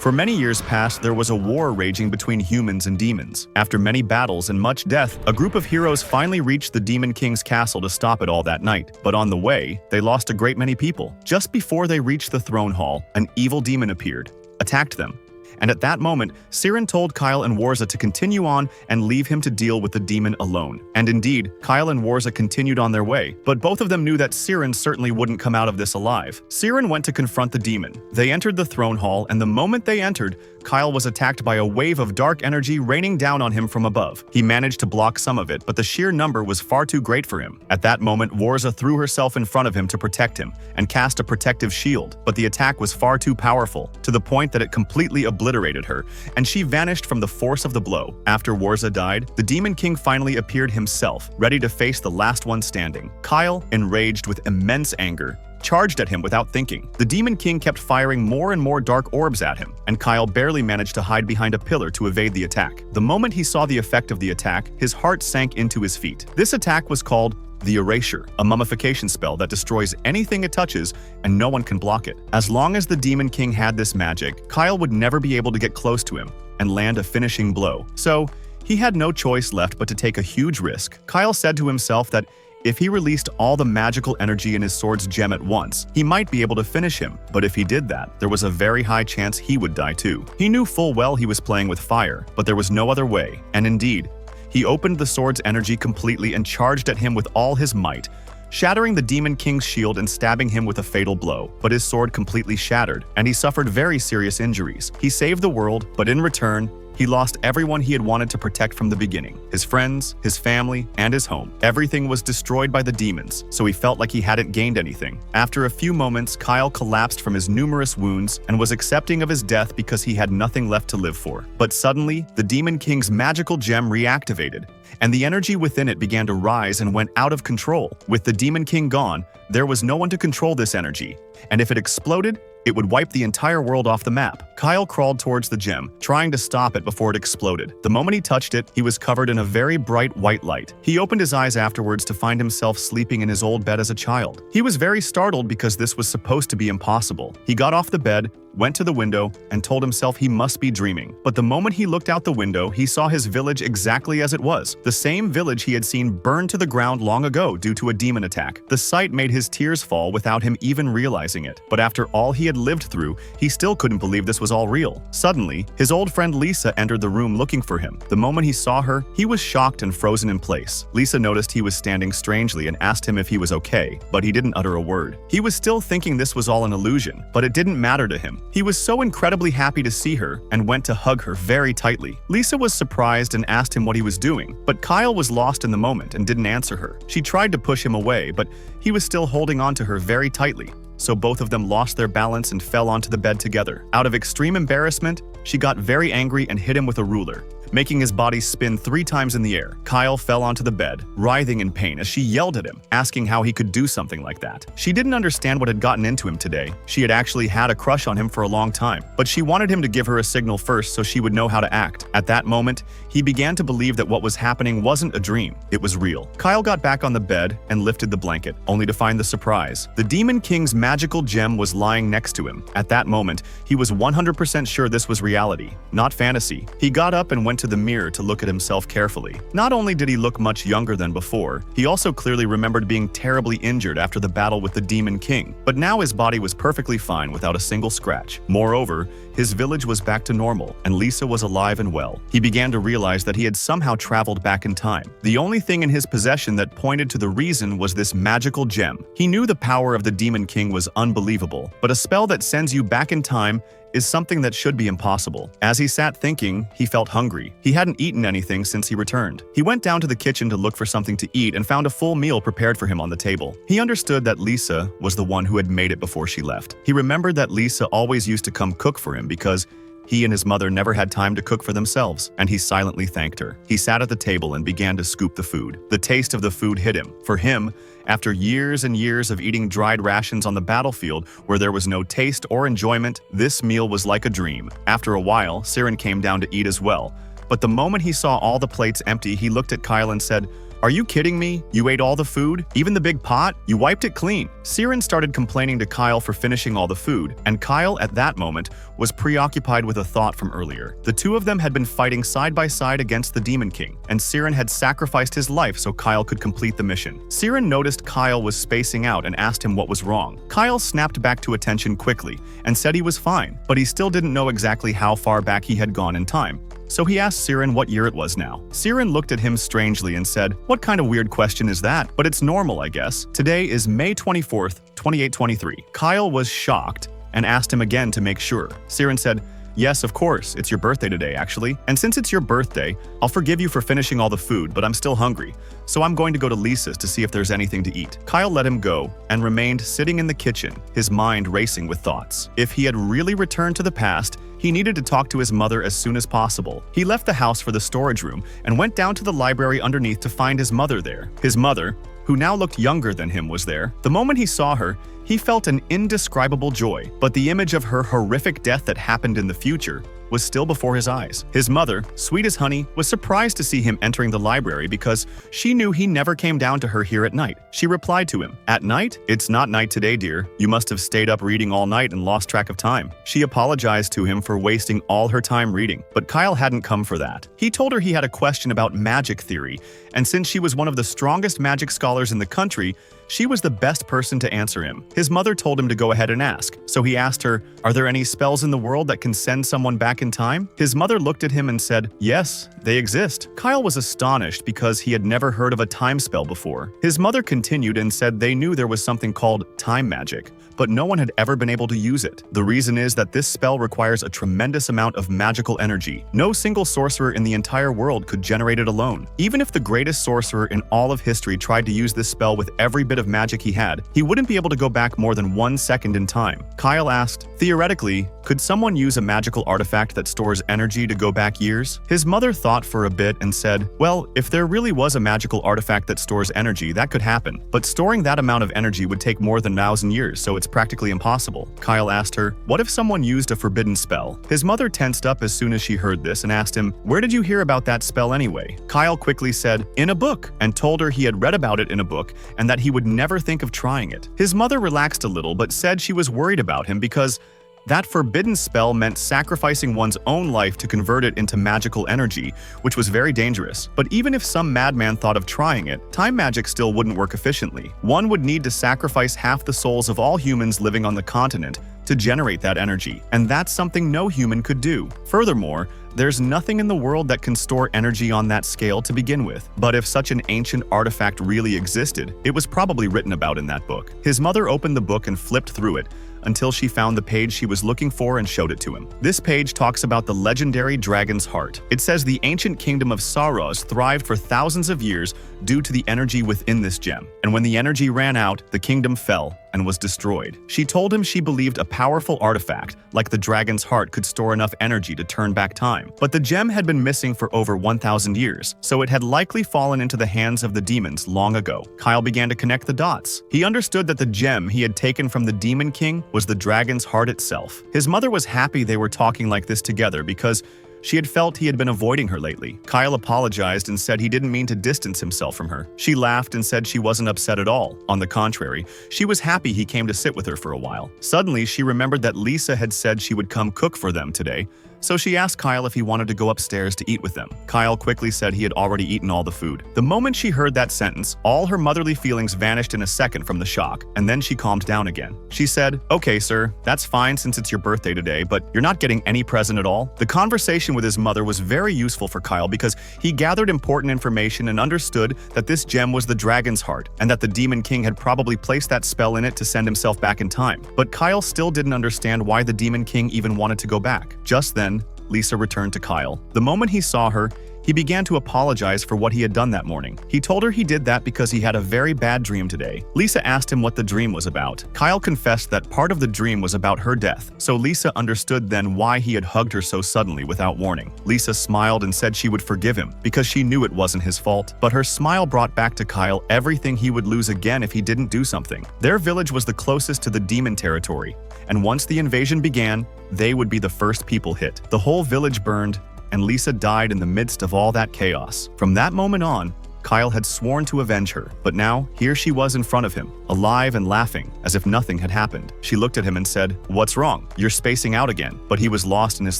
For many years past, there was a war raging between humans and demons. After many battles and much death, a group of heroes finally reached the Demon King's castle to stop it all that night. But on the way, they lost a great many people. Just before they reached the throne hall, an evil demon appeared, attacked them. And at that moment, Siren told Kyle and Warza to continue on and leave him to deal with the demon alone. And indeed, Kyle and Warza continued on their way, but both of them knew that Siren certainly wouldn't come out of this alive. Siren went to confront the demon. They entered the throne hall, and the moment they entered, Kyle was attacked by a wave of dark energy raining down on him from above. He managed to block some of it, but the sheer number was far too great for him. At that moment, Warza threw herself in front of him to protect him and cast a protective shield, but the attack was far too powerful, to the point that it completely obliterated her, and she vanished from the force of the blow. After Warza died, the Demon King finally appeared himself, ready to face the last one standing. Kyle, enraged with immense anger, charged at him without thinking. The Demon King kept firing more and more dark orbs at him, and Kyle barely managed to hide behind a pillar to evade the attack. The moment he saw the effect of the attack, his heart sank into his feet. This attack was called the Erasure, a mummification spell that destroys anything it touches and no one can block it. As long as the Demon King had this magic, Kyle would never be able to get close to him and land a finishing blow. So, he had no choice left but to take a huge risk. Kyle said to himself that if he released all the magical energy in his sword's gem at once, he might be able to finish him. But if he did that, there was a very high chance he would die too. He knew full well he was playing with fire, but there was no other way, and indeed, he opened the sword's energy completely and charged at him with all his might, shattering the Demon King's shield and stabbing him with a fatal blow. But his sword completely shattered, and he suffered very serious injuries. He saved the world, but in return, he lost everyone he had wanted to protect from the beginning. His friends, his family, and his home. Everything was destroyed by the demons, so he felt like he hadn't gained anything. After a few moments, Kyle collapsed from his numerous wounds and was accepting of his death because he had nothing left to live for. But suddenly, the Demon King's magical gem reactivated, and the energy within it began to rise and went out of control. With the Demon King gone, there was no one to control this energy, and if it exploded, it would wipe the entire world off the map. Kyle crawled towards the gem, trying to stop it before it exploded. The moment he touched it, he was covered in a very bright white light. He opened his eyes afterwards to find himself sleeping in his old bed as a child. He was very startled because this was supposed to be impossible. He got off the bed, went to the window, and told himself he must be dreaming. But the moment he looked out the window, he saw his village exactly as it was. The same village he had seen burned to the ground long ago due to a demon attack. The sight made his tears fall without him even realizing it. But after all he had lived through, he still couldn't believe this was all real. Suddenly, his old friend Lisa entered the room looking for him. The moment he saw her, he was shocked and frozen in place. Lisa noticed he was standing strangely and asked him if he was okay, but he didn't utter a word. He was still thinking this was all an illusion, but it didn't matter to him. He was so incredibly happy to see her and went to hug her very tightly. Lisa was surprised and asked him what he was doing, but Kyle was lost in the moment and didn't answer her. She tried to push him away, but he was still holding on to her very tightly. So both of them lost their balance and fell onto the bed together. Out of extreme embarrassment, she got very angry and hit him with a ruler, making his body spin 3 times in the air. Kyle fell onto the bed, writhing in pain as she yelled at him, asking how he could do something like that. She didn't understand what had gotten into him today. She had actually had a crush on him for a long time, but she wanted him to give her a signal first so she would know how to act. At that moment, he began to believe that what was happening wasn't a dream, it was real. Kyle got back on the bed and lifted the blanket, only to find the surprise. The Demon King's magical gem was lying next to him. At that moment, he was 100% sure this was reality, not fantasy. He got up and went to the mirror to look at himself carefully. Not only did he look much younger than before, he also clearly remembered being terribly injured after the battle with the Demon King, but now his body was perfectly fine without a single scratch. Moreover, his village was back to normal, and Lisa was alive and well. He began to realize that he had somehow traveled back in time. The only thing in his possession that pointed to the reason was this magical gem. He knew the power of the Demon King was unbelievable, but a spell that sends you back in time is something that should be impossible. As he sat thinking, he felt hungry. He hadn't eaten anything since he returned. He went down to the kitchen to look for something to eat and found a full meal prepared for him on the table. He understood that Lisa was the one who had made it before she left. He remembered that Lisa always used to come cook for him because he and his mother never had time to cook for themselves, and he silently thanked her. He sat at the table and began to scoop the food. The taste of the food hit him. For him, after years and years of eating dried rations on the battlefield where there was no taste or enjoyment, this meal was like a dream. After a while, Siren came down to eat as well, but the moment he saw all the plates empty, he looked at Kyle and said, "Are you kidding me? You ate all the food? Even the big pot? You wiped it clean." Siren started complaining to Kyle for finishing all the food, and Kyle, at that moment, was preoccupied with a thought from earlier. The two of them had been fighting side by side against the Demon King, and Siren had sacrificed his life so Kyle could complete the mission. Siren noticed Kyle was spacing out and asked him what was wrong. Kyle snapped back to attention quickly and said he was fine, but he still didn't know exactly how far back he had gone in time. So he asked Siren what year it was now. Siren looked at him strangely and said, "What kind of weird question is that? But it's normal, I guess. Today is May 24th, 2823. Kyle was shocked and asked him again to make sure. Siren said, "Yes, of course. It's your birthday today, actually. And since it's your birthday, I'll forgive you for finishing all the food, but I'm still hungry. So I'm going to go to Lisa's to see if there's anything to eat." Kyle let him go and remained sitting in the kitchen, his mind racing with thoughts. If he had really returned to the past, he needed to talk to his mother as soon as possible. He left the house for the storage room and went down to the library underneath to find his mother there. His mother, who now looked younger than him, was there. The moment he saw her, he felt an indescribable joy, but the image of her horrific death that happened in the future was still before his eyes. His mother, sweet as honey, was surprised to see him entering the library because she knew he never came down to her here at night. She replied to him, "At night? It's not night today, dear. You must have stayed up reading all night and lost track of time." She apologized to him for wasting all her time reading, but Kyle hadn't come for that. He told her he had a question about magic theory, and since she was one of the strongest magic scholars in the country, she was the best person to answer him. His mother told him to go ahead and ask, so he asked her, "Are there any spells in the world that can send someone back in time?" His mother looked at him and said, "Yes, they exist." Kyle was astonished because he had never heard of a time spell before. His mother continued and said they knew there was something called time magic, but no one had ever been able to use it. The reason is that this spell requires a tremendous amount of magical energy. No single sorcerer in the entire world could generate it alone. Even if the greatest sorcerer in all of history tried to use this spell with every bit of magic he had, he wouldn't be able to go back more than 1 second in time. Kyle asked, "Theoretically, could someone use a magical artifact that stores energy to go back years?" His mother thought for a bit and said, "Well, if there really was a magical artifact that stores energy, that could happen. But storing that amount of energy would take more than 1,000 years, so it's practically impossible." Kyle asked her, "What if someone used a forbidden spell?" His mother tensed up as soon as she heard this and asked him, "Where did you hear about that spell anyway?" Kyle quickly said, "In a book," and told her he had read about it in a book and that he would never think of trying it. His mother relaxed a little but said she was worried about him because that forbidden spell meant sacrificing one's own life to convert it into magical energy, which was very dangerous. But even if some madman thought of trying it, time magic still wouldn't work efficiently. One would need to sacrifice half the souls of all humans living on the continent to generate that energy, and that's something no human could do. Furthermore, there's nothing in the world that can store energy on that scale to begin with. But if such an ancient artifact really existed, it was probably written about in that book. His mother opened the book and flipped through it until she found the page she was looking for and showed it to him. This page talks about the legendary dragon's heart. It says the ancient kingdom of Saros thrived for thousands of years due to the energy within this gem. And when the energy ran out, the kingdom fell and was destroyed. She told him she believed a powerful artifact, like the dragon's heart, could store enough energy to turn back time. But the gem had been missing for over 1,000 years, so it had likely fallen into the hands of the demons long ago. Kyle began to connect the dots. He understood that the gem he had taken from the Demon King was the dragon's heart itself. His mother was happy they were talking like this together because she had felt he had been avoiding her lately. Kyle apologized and said he didn't mean to distance himself from her. She laughed and said she wasn't upset at all. On the contrary, she was happy he came to sit with her for a while. Suddenly, she remembered that Lisa had said she would come cook for them today, so she asked Kyle if he wanted to go upstairs to eat with them. Kyle quickly said he had already eaten all the food. The moment she heard that sentence, all her motherly feelings vanished in a second from the shock, and then she calmed down again. She said, "Okay, sir, that's fine since it's your birthday today, but you're not getting any present at all." The conversation with his mother was very useful for Kyle because he gathered important information and understood that this gem was the dragon's heart, and that the Demon King had probably placed that spell in it to send himself back in time. But Kyle still didn't understand why the Demon King even wanted to go back. Just then, Lisa returned to Kyle. The moment he saw her, he began to apologize for what he had done that morning. He told her he did that because he had a very bad dream today. Lisa asked him what the dream was about. Kyle confessed that part of the dream was about her death, so Lisa understood then why he had hugged her so suddenly without warning. Lisa smiled and said she would forgive him because she knew it wasn't his fault. But her smile brought back to Kyle everything he would lose again if he didn't do something. Their village was the closest to the demon territory, and once the invasion began, they would be the first people hit. The whole village burned, and Lisa died in the midst of all that chaos. From that moment on, Kyle had sworn to avenge her, but now here she was in front of him, alive and laughing, as if nothing had happened. She looked at him and said, "What's wrong? You're spacing out again." But he was lost in his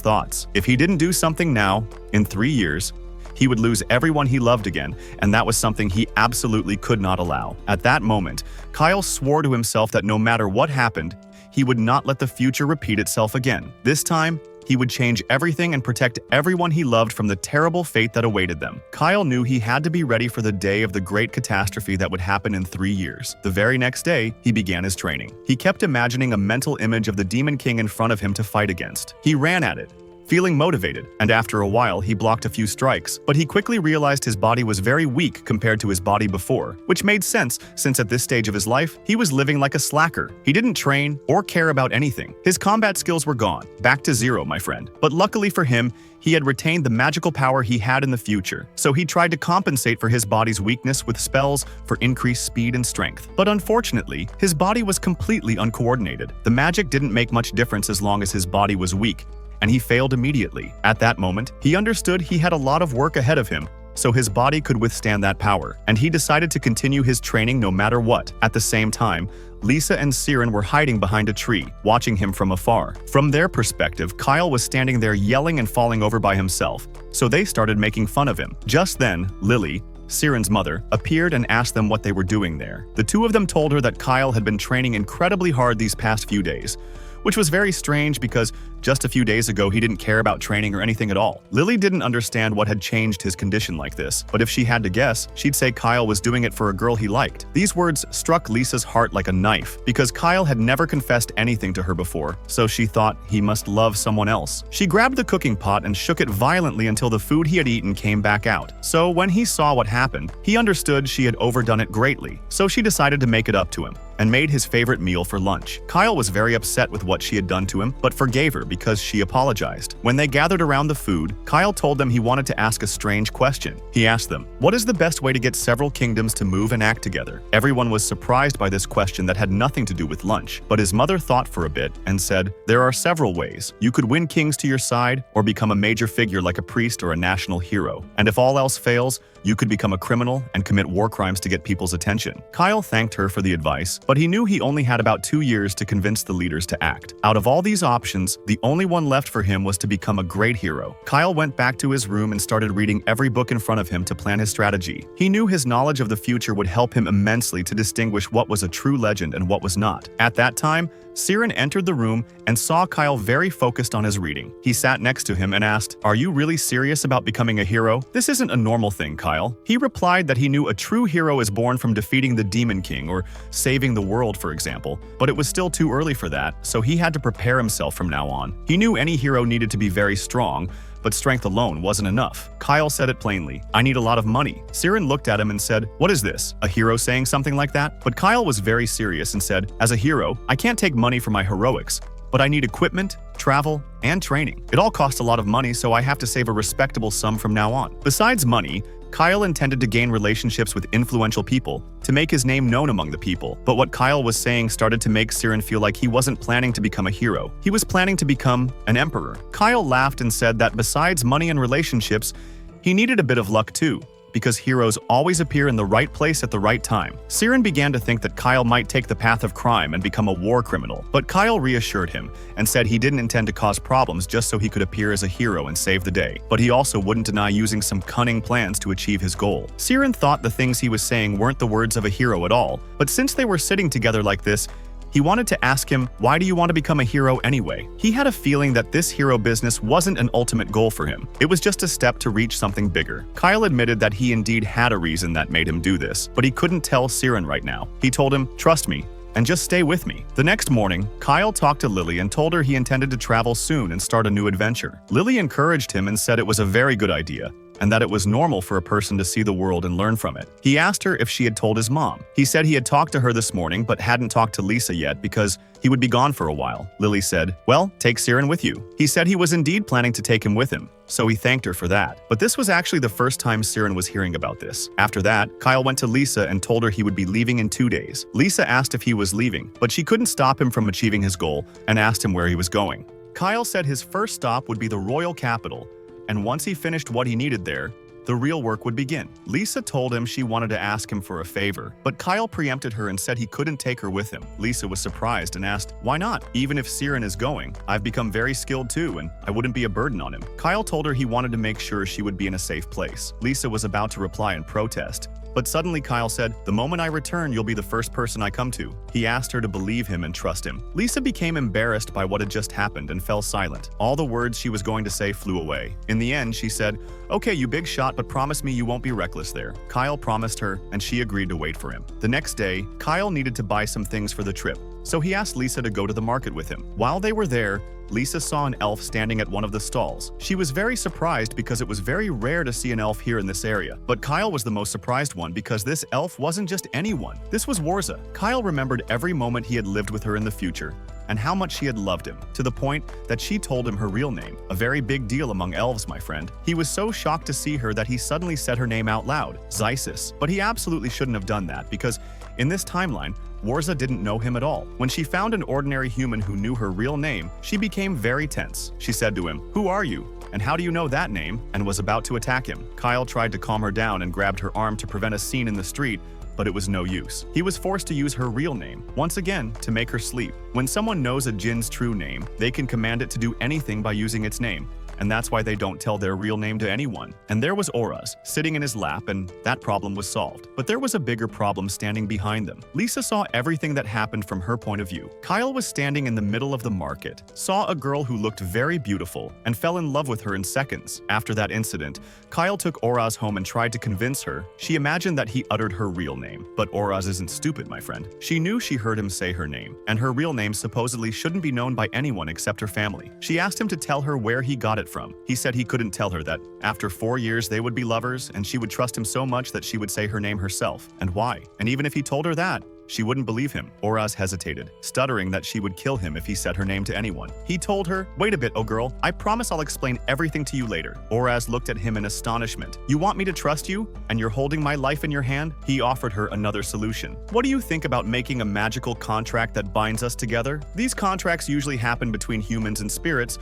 thoughts. If he didn't do something now, in 3 years, he would lose everyone he loved again, and that was something he absolutely could not allow. At that moment, Kyle swore to himself that no matter what happened, he would not let the future repeat itself again. This time, he would change everything and protect everyone he loved from the terrible fate that awaited them. Kyle knew he had to be ready for the day of the great catastrophe that would happen in 3 years. The very next day, he began his training. He kept imagining a mental image of the Demon King in front of him to fight against. He ran at it, feeling motivated, and after a while he blocked a few strikes, but he quickly realized his body was very weak compared to his body before, which made sense since at this stage of his life, he was living like a slacker. He didn't train or care about anything. His combat skills were gone, back to zero, my friend. But luckily for him, he had retained the magical power he had in the future, so he tried to compensate for his body's weakness with spells for increased speed and strength. But unfortunately, his body was completely uncoordinated. The magic didn't make much difference as long as his body was weak, and he failed immediately. At that moment, he understood he had a lot of work ahead of him, so his body could withstand that power, and he decided to continue his training no matter what. At the same time, Lisa and Siren were hiding behind a tree, watching him from afar. From their perspective, Kyle was standing there yelling and falling over by himself, so they started making fun of him. Just then, Lily, Siren's mother, appeared and asked them what they were doing there. The two of them told her that Kyle had been training incredibly hard these past few days, which was very strange because just a few days ago he didn't care about training or anything at all. Lily didn't understand what had changed his condition like this, but if she had to guess, she'd say Kyle was doing it for a girl he liked. These words struck Lisa's heart like a knife because Kyle had never confessed anything to her before, so she thought he must love someone else. She grabbed the cooking pot and shook it violently until the food he had eaten came back out. So when he saw what happened, he understood she had overdone it greatly, so she decided to make it up to him and made his favorite meal for lunch. Kyle was very upset with what she had done to him, but forgave her because she apologized. When they gathered around the food, Kyle told them he wanted to ask a strange question. He asked them, "What is the best way to get several kingdoms to move and act together?" Everyone was surprised by this question that had nothing to do with lunch, but his mother thought for a bit and said, "There are several ways. You could win kings to your side or become a major figure like a priest or a national hero. And if all else fails, you could become a criminal and commit war crimes to get people's attention." Kyle thanked her for the advice, but he knew he only had about 2 years to convince the leaders to act. Out of all these options, the only one left for him was to become a great hero. Kyle went back to his room and started reading every book in front of him to plan his strategy. He knew his knowledge of the future would help him immensely to distinguish what was a true legend and what was not. At that time, Siren entered the room and saw Kyle very focused on his reading. He sat next to him and asked, "Are you really serious about becoming a hero? This isn't a normal thing, Kyle." He replied that he knew a true hero is born from defeating the Demon King or saving the world, for example, but it was still too early for that, so he had to prepare himself from now on. He knew any hero needed to be very strong, but strength alone wasn't enough. Kyle said it plainly, "I need a lot of money." Siren looked at him and said, "What is this? A hero saying something like that?" But Kyle was very serious and said, "As a hero, I can't take money for my heroics, but I need equipment, travel, and training. It all costs a lot of money, so I have to save a respectable sum from now on." Besides money, Kyle intended to gain relationships with influential people to make his name known among the people. But what Kyle was saying started to make Siren feel like he wasn't planning to become a hero. He was planning to become an emperor. Kyle laughed and said that besides money and relationships, he needed a bit of luck too, because heroes always appear in the right place at the right time. Siren began to think that Kyle might take the path of crime and become a war criminal, but Kyle reassured him and said he didn't intend to cause problems just so he could appear as a hero and save the day, but he also wouldn't deny using some cunning plans to achieve his goal. Siren thought the things he was saying weren't the words of a hero at all, but since they were sitting together like this, he wanted to ask him, "Why do you want to become a hero anyway?" He had a feeling that this hero business wasn't an ultimate goal for him. It was just a step to reach something bigger. Kyle admitted that he indeed had a reason that made him do this, but he couldn't tell Siren right now. He told him, "Trust me, and just stay with me." The next morning, Kyle talked to Lily and told her he intended to travel soon and start a new adventure. Lily encouraged him and said it was a very good idea, and that it was normal for a person to see the world and learn from it. He asked her if she had told his mom. He said he had talked to her this morning but hadn't talked to Lisa yet because he would be gone for a while. Lily said, "Well, take Siren with you." He said he was indeed planning to take him with him, so he thanked her for that. But this was actually the first time Siren was hearing about this. After that, Kyle went to Lisa and told her he would be leaving in 2 days. Lisa asked if he was leaving, but she couldn't stop him from achieving his goal and asked him where he was going. Kyle said his first stop would be the royal capital, and once he finished what he needed there, the real work would begin. Lisa told him she wanted to ask him for a favor, but Kyle preempted her and said he couldn't take her with him. Lisa was surprised and asked, "Why not? Even if Siren is going, I've become very skilled too and I wouldn't be a burden on him." Kyle told her he wanted to make sure she would be in a safe place. Lisa was about to reply in protest, but suddenly Kyle said, "The moment I return, you'll be the first person I come to." He asked her to believe him and trust him. Lisa became embarrassed by what had just happened and fell silent. All the words she was going to say flew away. In the end, she said, "Okay, you big shot, but promise me you won't be reckless there." Kyle promised her, and she agreed to wait for him. The next day, Kyle needed to buy some things for the trip, so he asked Lisa to go to the market with him. While they were there, Lisa saw an elf standing at one of the stalls. She was very surprised because it was very rare to see an elf here in this area. But Kyle was the most surprised one because this elf wasn't just anyone. This was Warza. Kyle remembered every moment he had lived with her in the future and how much she had loved him, to the point that she told him her real name. A very big deal among elves, my friend. He was so shocked to see her that he suddenly said her name out loud, Zysis. But he absolutely shouldn't have done that because in this timeline, Warza didn't know him at all. When she found an ordinary human who knew her real name, she became very tense. She said to him, "Who are you? And how do you know that name?" and was about to attack him. Kyle tried to calm her down and grabbed her arm to prevent a scene in the street, but it was no use. He was forced to use her real name, once again, to make her sleep. When someone knows a jinn's true name, they can command it to do anything by using its name. And that's why they don't tell their real name to anyone. And there was Oraz, sitting in his lap, and that problem was solved. But there was a bigger problem standing behind them. Lisa saw everything that happened from her point of view. Kyle was standing in the middle of the market, saw a girl who looked very beautiful, and fell in love with her in seconds. After that incident, Kyle took Oraz home and tried to convince her. She imagined that he uttered her real name. But Oraz isn't stupid, my friend. She knew she heard him say her name, and her real name supposedly shouldn't be known by anyone except her family. She asked him to tell her where he got it from. He said he couldn't tell her that after 4 years they would be lovers and she would trust him so much that she would say her name herself. And why? And even if he told her that, she wouldn't believe him. Oraz hesitated, stuttering that she would kill him if he said her name to anyone. He told her, "Wait a bit, oh girl, I promise I'll explain everything to you later." Oraz looked at him in astonishment. "You want me to trust you? And you're holding my life in your hand?" He offered her another solution. "What do you think about making a magical contract that binds us together? These contracts usually happen between humans and spirits,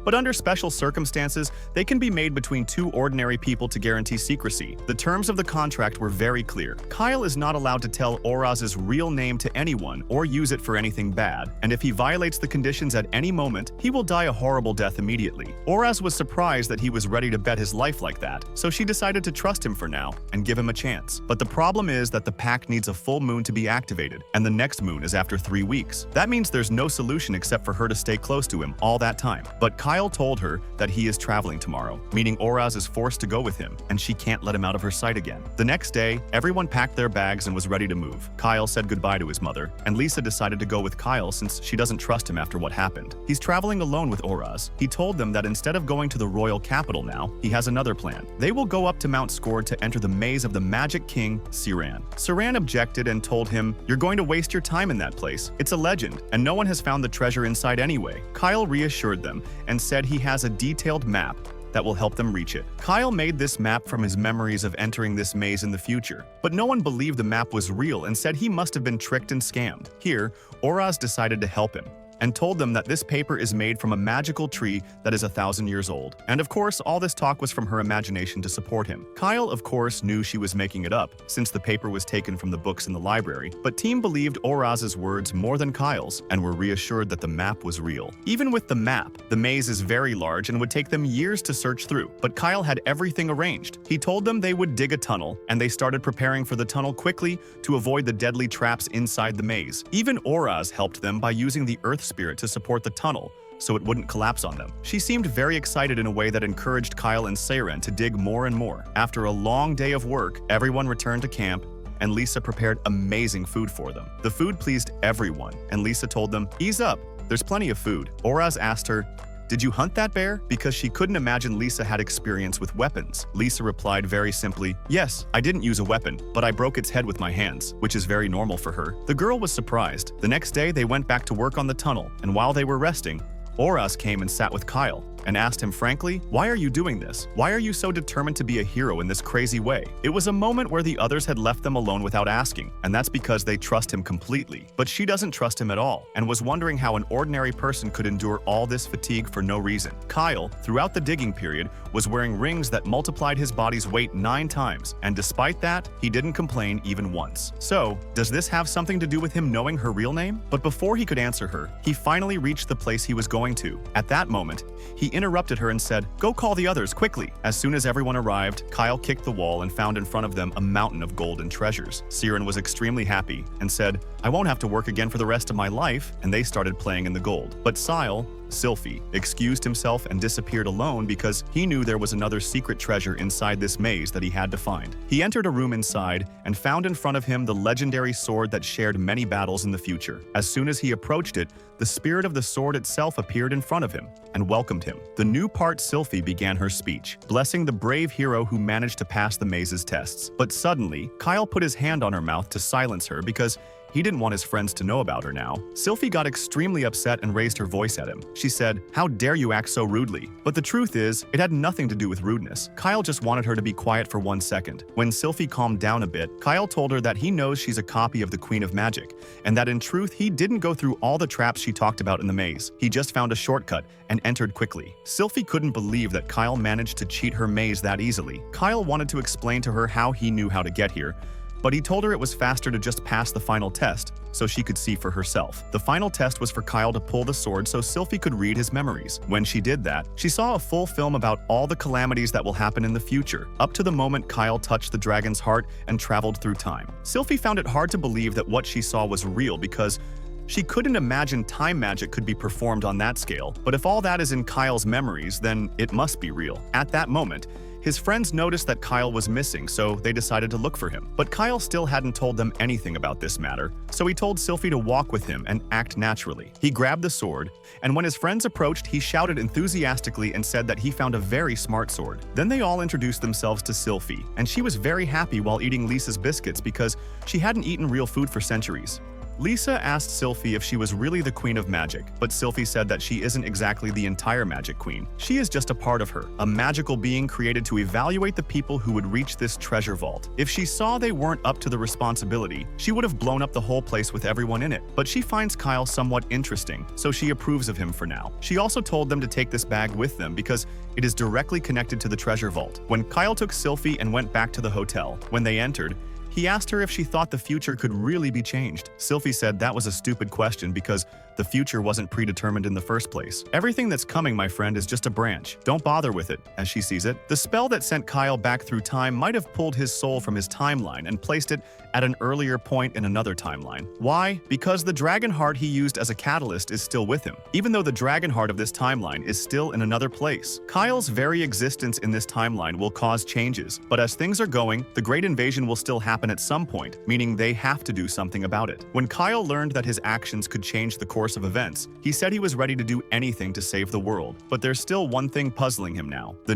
but under special circumstances, they can be made between two ordinary people to guarantee secrecy." The terms of the contract were very clear. Kyle is not allowed to tell Oras's real name to anyone or use it for anything bad, and if he violates the conditions at any moment, he will die a horrible death immediately. Oraz was surprised that he was ready to bet his life like that, so she decided to trust him for now and give him a chance. But the problem is that the pact needs a full moon to be activated, and the next moon is after 3 weeks. That means there's no solution except for her to stay close to him all that time. But Kyle told her that he is traveling tomorrow, meaning Oraz is forced to go with him, and she can't let him out of her sight again. The next day, everyone packed their bags and was ready to move. Kyle said goodbye to his mother, and Lisa decided to go with Kyle since she doesn't trust him after what happened. He's traveling alone with Oraz. He told them that instead of going to the royal capital now, he has another plan. They will go up to Mount Scored to enter the maze of the magic king, Siran. Siran objected and told him, "You're going to waste your time in that place. It's a legend, and no one has found the treasure inside anyway." Kyle reassured them and said he has a detailed map that will help them reach it. Kyle made this map from his memories of entering this maze in the future, but no one believed the map was real and said he must have been tricked and scammed. Here, Oraz decided to help him and told them that this paper is made from a magical tree that is 1,000 years old. And of course, all this talk was from her imagination to support him. Kyle, of course, knew she was making it up, since the paper was taken from the books in the library, but team believed Oras's words more than Kyle's and were reassured that the map was real. Even with the map, the maze is very large and would take them years to search through, but Kyle had everything arranged. He told them they would dig a tunnel, and they started preparing for the tunnel quickly to avoid the deadly traps inside the maze. Even Oraz helped them by using the earth spirit to support the tunnel so it wouldn't collapse on them. She seemed very excited in a way that encouraged Kyle and Siren to dig more and more. After a long day of work, everyone returned to camp, and Lisa prepared amazing food for them. The food pleased everyone, and Lisa told them, "Ease up, there's plenty of food." Oraz asked her, "Did you hunt that bear?" because she couldn't imagine Lisa had experience with weapons. Lisa replied very simply, "Yes, I didn't use a weapon, but I broke its head with my hands," which is very normal for her. The girl was surprised. The next day, they went back to work on the tunnel, and while they were resting, Oraz came and sat with Kyle. and asked him frankly, "Why are you doing this? Why are you so determined to be a hero in this crazy way?" It was a moment where the others had left them alone without asking, and that's because they trust him completely. But she doesn't trust him at all, and was wondering how an ordinary person could endure all this fatigue for no reason. Kyle, throughout the digging period, was wearing rings that multiplied his body's weight 9 times, and despite that, he didn't complain even once. So, does this have something to do with him knowing her real name? But before he could answer her, he finally reached the place he was going to. At that moment, he interrupted her and said, "Go call the others, quickly." As soon as everyone arrived, Kyle kicked the wall and found in front of them a mountain of gold and treasures. Siren was extremely happy and said, "I won't have to work again for the rest of my life," and they started playing in the gold. But Sylphie excused himself and disappeared alone because he knew there was another secret treasure inside this maze that he had to find. He entered a room inside and found in front of him the legendary sword that shared many battles in the future. As soon as he approached it, the spirit of the sword itself appeared in front of him and welcomed him. The new part Sylphie began her speech, blessing the brave hero who managed to pass the maze's tests. But suddenly, Kyle put his hand on her mouth to silence her because he didn't want his friends to know about her now. Sylphie got extremely upset and raised her voice at him. She said, "How dare you act so rudely?" But the truth is, it had nothing to do with rudeness. Kyle just wanted her to be quiet for 1 second. When Sylphie calmed down a bit, Kyle told her that he knows she's a copy of the Queen of Magic, and that in truth he didn't go through all the traps she talked about in the maze. He just found a shortcut and entered quickly. Sylphie couldn't believe that Kyle managed to cheat her maze that easily. Kyle wanted to explain to her how he knew how to get here, but he told her it was faster to just pass the final test so she could see for herself. The final test was for Kyle to pull the sword so Sylphie could read his memories. When she did that, she saw a full film about all the calamities that will happen in the future, up to the moment Kyle touched the dragon's heart and traveled through time. Sylphie found it hard to believe that what she saw was real because she couldn't imagine time magic could be performed on that scale. But if all that is in Kyle's memories, then it must be real. At that moment, his friends noticed that Kyle was missing, so they decided to look for him. But Kyle still hadn't told them anything about this matter, so he told Sylphie to walk with him and act naturally. He grabbed the sword, and when his friends approached, he shouted enthusiastically and said that he found a very smart sword. Then they all introduced themselves to Sylphie, and she was very happy while eating Lisa's biscuits because she hadn't eaten real food for centuries. Lisa asked Sylphie if she was really the Queen of Magic, but Sylphie said that she isn't exactly the entire Magic Queen. She is just a part of her, a magical being created to evaluate the people who would reach this treasure vault. If she saw they weren't up to the responsibility, she would have blown up the whole place with everyone in it. But she finds Kyle somewhat interesting, so she approves of him for now. She also told them to take this bag with them because it is directly connected to the treasure vault. When Kyle took Sylphie and went back to the hotel, when they entered, he asked her if she thought the future could really be changed. Sylphie said that was a stupid question because the future wasn't predetermined in the first place. "Everything that's coming, my friend, is just a branch. Don't bother with it," as she sees it. The spell that sent Kyle back through time might have pulled his soul from his timeline and placed it at an earlier point in another timeline. Why? Because the dragon heart he used as a catalyst is still with him, even though the dragon heart of this timeline is still in another place. Kyle's very existence in this timeline will cause changes, but as things are going, the Great Invasion will still happen at some point, meaning they have to do something about it. When Kyle learned that his actions could change the course of events, he said he was ready to do anything to save the world. But there's still one thing puzzling him now: the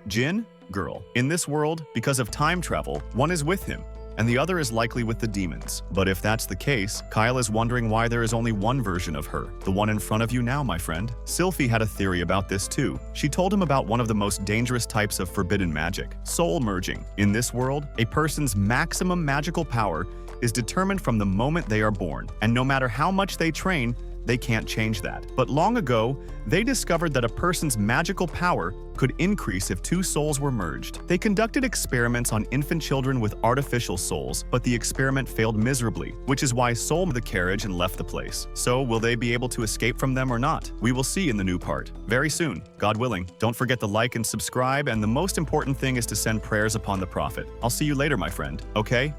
Jin girl. In this world, because of time travel, one is with him, and the other is likely with the demons. But if that's the case, Kyle is wondering why there is only one version of her, the one in front of you now, my friend. Sylphie had a theory about this too. She told him about one of the most dangerous types of forbidden magic, soul merging. In this world, a person's maximum magical power is determined from the moment they are born, and no matter how much they train, they can't change that. But long ago, they discovered that a person's magical power could increase if 2 souls were merged. They conducted experiments on infant children with artificial souls, but the experiment failed miserably, which is why Soul the carriage and left the place. So will they be able to escape from them or not? We will see in the new part, very soon, God willing. Don't forget to like and subscribe, and the most important thing is to send prayers upon the prophet. I'll see you later, my friend, okay?